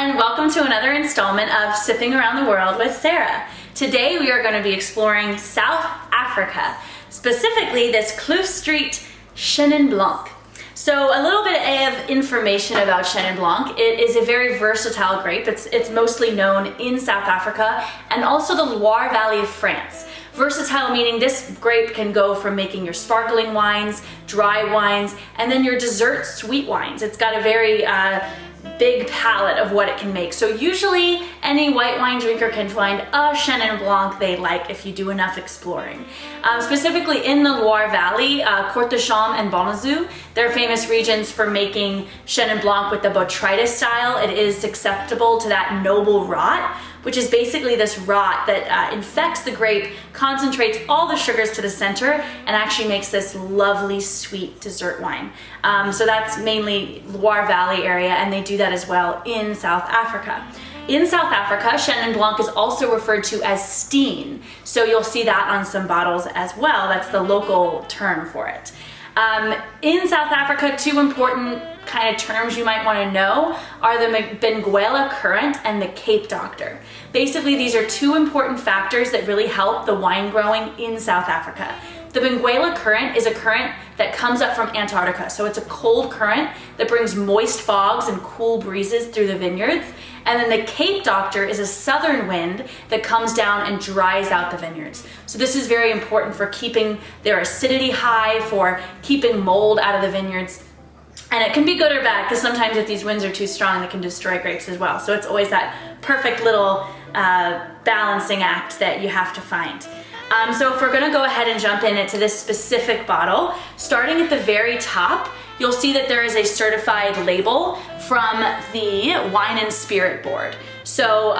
everyone, welcome to another installment of Sipping Around the World with Sarah. Today we are going to be exploring South Africa, specifically this Kloof Street Chenin Blanc. So a little bit of information about Chenin Blanc. It is a very versatile grape. It's mostly known in South Africa and also the Loire Valley of France. Versatile meaning this grape can go from making your sparkling wines, dry wines, and then your dessert sweet wines. It's got a very big palette of what it can make. So usually any white wine drinker can find a Chenin Blanc they like if you do enough exploring. Specifically in the Loire Valley, Corte-de-Champs and Bonazou, they're famous regions for making Chenin Blanc with the botrytis style. It is susceptible to that noble rot, which is basically this rot that infects the grape, concentrates all the sugars to the center, and actually makes this lovely sweet dessert wine. So that's mainly Loire Valley area, and they do that as well in South Africa. In South Africa, Chenin Blanc is also referred to as Steen. So you'll see that on some bottles as well. That's the local term for it. In South Africa, two important kind of terms you might want to know are the Benguela current and the Cape Doctor. Basically, these are two important factors that really help the wine growing in South Africa. The Benguela current is a current that comes up from Antarctica. So it's a cold current that brings moist fogs and cool breezes through the vineyards. And then the Cape Doctor is a southern wind that comes down and dries out the vineyards. So this is very important for keeping their acidity high, for keeping mold out of the vineyards. And it can be good or bad because sometimes if these winds are too strong, they can destroy grapes as well. So it's always that perfect little balancing act that you have to find. So if we're gonna go ahead and jump into this specific bottle, starting at the very top, you'll see that there is a certified label from the Wine and Spirit Board. So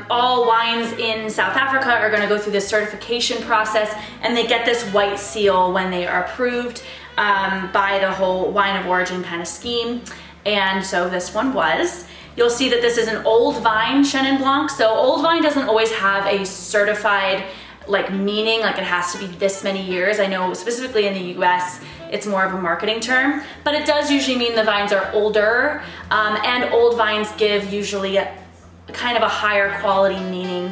all wines in South Africa are gonna go through this certification process, and they get this white seal when they are approved by the whole wine of origin kind of scheme. And so this one was. You'll see that this is an old vine Chenin Blanc. So old vine doesn't always have a certified meaning, like it has to be this many years. I know specifically in the US, it's more of a marketing term, but it does usually mean the vines are older, and old vines give usually a kind of a higher quality meaning,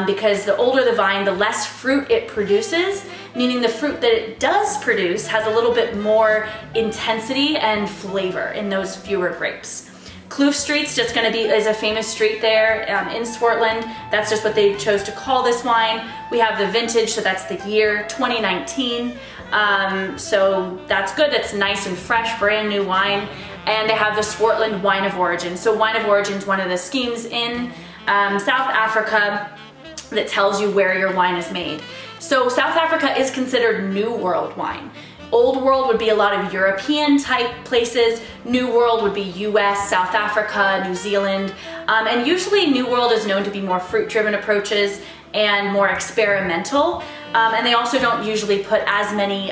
because the older the vine, the less fruit it produces, meaning the fruit that it does produce has a little bit more intensity and flavor in those fewer grapes. Kloof Street's just going to be is a famous street there in Swartland. That's just what they chose to call this wine. We have the vintage, so that's the year 2019. So that's good. That's nice and fresh, brand new wine. And they have the Swartland wine of origin. So wine of origin is one of the schemes in South Africa that tells you where your wine is made. So South Africa is considered New World wine. Old World would be a lot of European type places. New World would be US, South Africa, New Zealand. And usually New World is known to be more fruit-driven approaches and more experimental. And they also don't usually put as many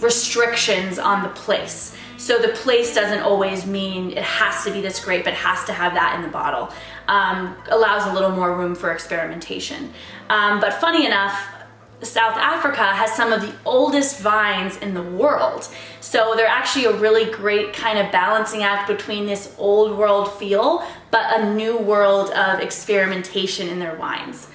restrictions on the place. So the place doesn't always mean it has to be this grape, it has to have that in the bottle. Allows a little more room for experimentation. But funny enough, South Africa has some of the oldest vines in the world. So they're actually a really great kind of balancing act between this old world feel, but a new world of experimentation in their wines.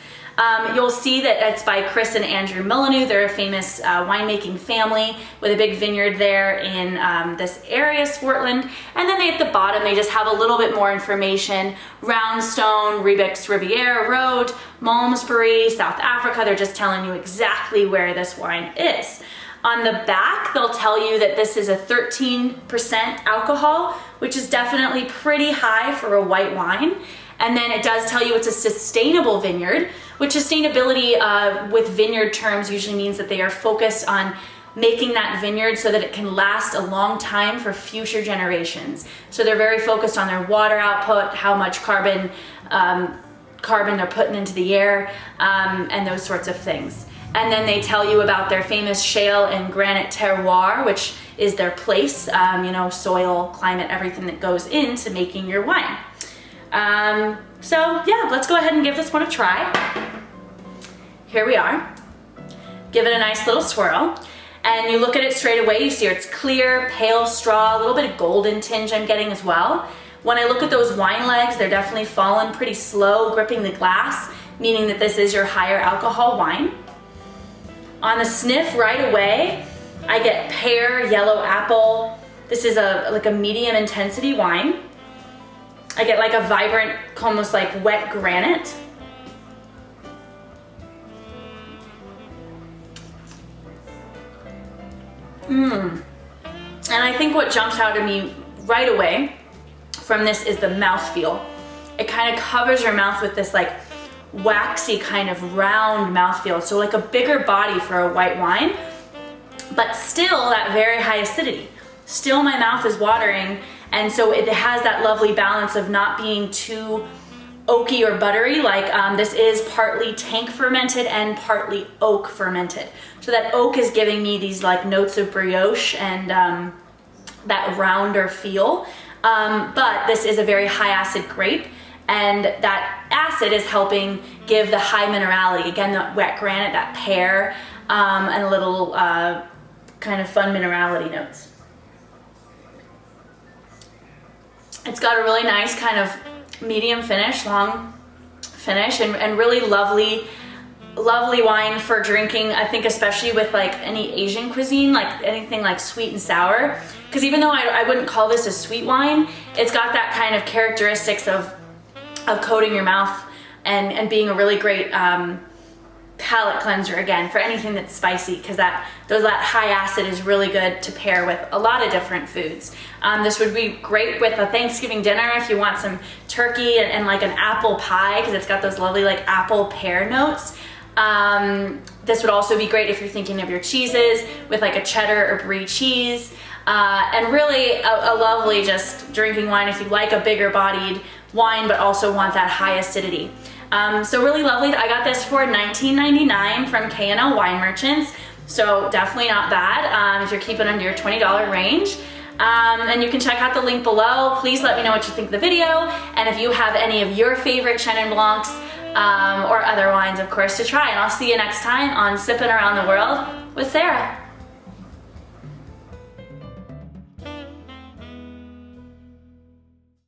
You'll see that it's by Chris and Andrew Milanu. They're a famous winemaking family with a big vineyard there in this area, Swartland. And then at the bottom, they just have a little bit more information. Roundstone, Riebeck's Riviera Road, Malmesbury, South Africa. They're just telling you exactly where this wine is. On the back, they'll tell you that this is a 13% alcohol, which is definitely pretty high for a white wine. And then it does tell you it's a sustainable vineyard, which sustainability with vineyard terms usually means that they are focused on making that vineyard so that it can last a long time for future generations. So they're very focused on their water output, how much carbon they're putting into the air, and those sorts of things. And then they tell you about their famous shale and granite terroir, which is their place, soil, climate, everything that goes into making your wine. So yeah, let's go ahead and give this one a try. Here we are. Give it a nice little swirl. And you look at it straight away, you see it's clear, pale straw, a little bit of golden tinge I'm getting as well. When I look at those wine legs, they're definitely fallen pretty slow, gripping the glass, meaning that this is your higher alcohol wine. On the sniff right away, I get pear, yellow apple. This is like a medium intensity wine. I get like a vibrant, almost like wet granite. And I think what jumps out at me right away from this is the mouthfeel. It kind of covers your mouth with this like waxy kind of round mouthfeel. So like a bigger body for a white wine, but still that very high acidity. Still my mouth is watering, and so it has that lovely balance of not being too oaky or buttery. Like this is partly tank fermented and partly oak fermented. So that oak is giving me these like notes of brioche and that rounder feel. But this is a very high acid grape, and that acid is helping give the high minerality. Again, that wet granite, that pear, and a little kind of fun minerality notes. It's got a really nice kind of medium finish, long finish, and really lovely wine for drinking. I think especially with like any Asian cuisine, like anything like sweet and sour. Because even though I wouldn't call this a sweet wine, it's got that kind of characteristics of coating your mouth and being a really great palate cleanser again for anything that's spicy, because that high acid is really good to pair with a lot of different foods. This would be great with a Thanksgiving dinner if you want some turkey and like an apple pie, because it's got those lovely like apple pear notes. This would also be great if you're thinking of your cheeses with like a cheddar or brie cheese. And really a lovely just drinking wine if you like a bigger bodied wine but also want that high acidity. So really lovely. I got this for $19.99 from K&L Wine Merchants, so definitely not bad if you're keeping under your $20 range. And you can check out the link below. Please let me know what you think of the video, and if you have any of your favorite Chenin Blancs or other wines, of course, to try. And I'll see you next time on Sippin' Around the World with Sarah.